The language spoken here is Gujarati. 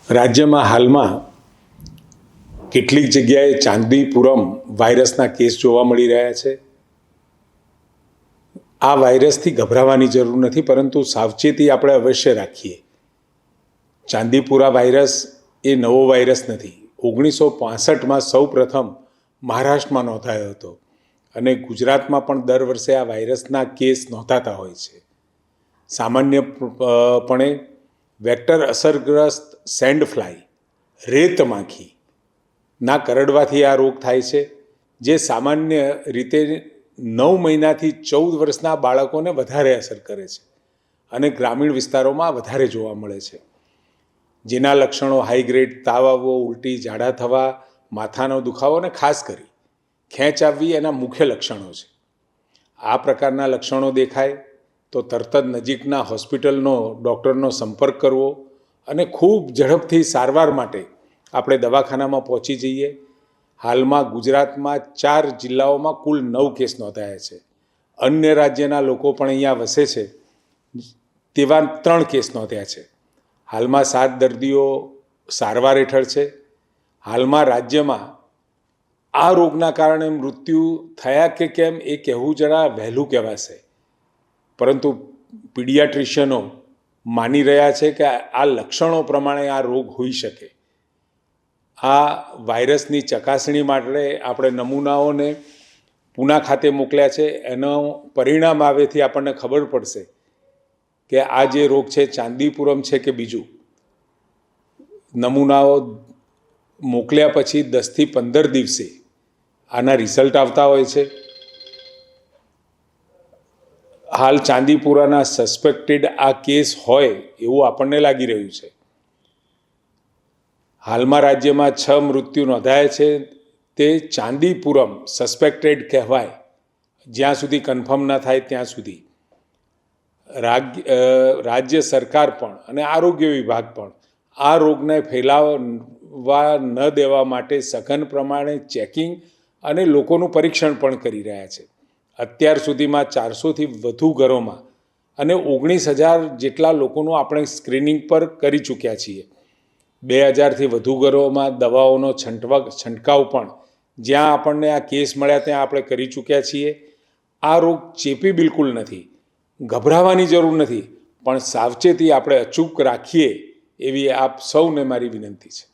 રાજ્યમાં હાલમાં કેટલીક જગ્યાએ ચાંદીપુરમ વાયરસના કેસ જોવા મળી રહ્યા છે। આ વાયરસથી ગભરાવાની જરૂર નથી, પરંતુ સાવચેતી આપણે અવશ્ય રાખીએ। ચાંદીપુરા વાયરસ એ નવો વાયરસ નથી। 1965માં સૌ પ્રથમ મહારાષ્ટ્રમાં નોંધાયો હતો અને ગુજરાતમાં પણ દર વર્ષે આ વાયરસના કેસ નોંધાતા હોય છે। સામાન્યપણે વેક્ટર અસરગ્રસ્ત સેન્ડ ફ્લાય રેત માખીના કરડવાથી આ રોગ થાય છે, જે સામાન્ય રીતે 9 મહિનાથી 14 વર્ષના બાળકોને વધારે અસર કરે છે અને ગ્રામીણ વિસ્તારોમાં વધારે જોવા મળે છે। જેના લક્ષણો હાઈ ગ્રેડ તાવ આવવો, ઉલટી, ઝાડા થવા, માથાનો દુખાવો અને ખાસ કરી ખેંચ આવવી એના મુખ્ય લક્ષણો છે। આ પ્રકારના લક્ષણો દેખાય તો તરત જ નજીકના હોસ્પિટલનો ડૉક્ટરનો સંપર્ક કરવો અને ખૂબ ઝડપથી સારવાર માટે આપણે દવાખાનામાં પહોંચી જઈએ। હાલમાં ગુજરાતમાં 4 જિલ્લાઓમાં કુલ 9 કેસ નોંધાયા છે। અન્ય રાજ્યના લોકો પણ અહીંયા વસે છે તેવા 3 કેસ નોંધ્યા છે। હાલમાં 7 દર્દીઓ સારવાર હેઠળ છે। હાલમાં રાજ્યમાં આ રોગના કારણે મૃત્યુ થયા કે કેમ એ કહેવું જરા વહેલું કહેવાશે, પરંતુ પીડિયાટ્રિશિયનો માની રહ્યા છે કે આ લક્ષણો પ્રમાણે આ રોગ હોઈ શકે। આ વાયરસની ચકાસણી માટે આપણે નમૂનાઓને પૂના ખાતે મોકલ્યા છે। એનો પરિણામ આવેથી આપણને ખબર પડશે કે આ જે રોગ છે ચાંદીપુરમ છે કે બીજું। નમૂનાઓ મોકલ્યા પછી 10 થી 15 દિવસે આના રિઝલ્ટ આવતા હોય છે। હાલ ચાંદીપુરાના સસ્પેક્ટેડ આ કેસ હોય એવું આપણને લાગી રહ્યું છે। હાલમાં રાજ્યમાં 6 મૃત્યુ નોંધાયા છે। તે ચાંદીપુરમ સસ્પેક્ટેડ કહેવાય, જ્યાં સુધી કન્ફર્મ ન થાય ત્યાં સુધી। રાજ્ય સરકાર પણ અને આરોગ્ય વિભાગ પણ આ રોગને ફેલાવવા ન દેવા માટે સઘન પ્રમાણે ચેકિંગ અને લોકોનું પરીક્ષણ પણ કરી રહ્યા છે। અત્યાર સુધીમાં 400થી વધુ ઘરોમાં અને 19,000 જેટલા લોકોનું આપણે સ્ક્રીનિંગ પર કરી ચૂક્યા છીએ। 2,000થી વધુ ઘરોમાં દવાઓનો છંટકાવ પણ જ્યાં આપણને આ કેસ મળ્યા ત્યાં આપણે કરી ચૂક્યા છીએ। આ રોગ ચેપી બિલકુલ નથી, ગભરાવાની જરૂર નથી, પણ સાવચેતી આપણે અચૂક રાખીએ એવી આપ સૌને મારી વિનંતી છે।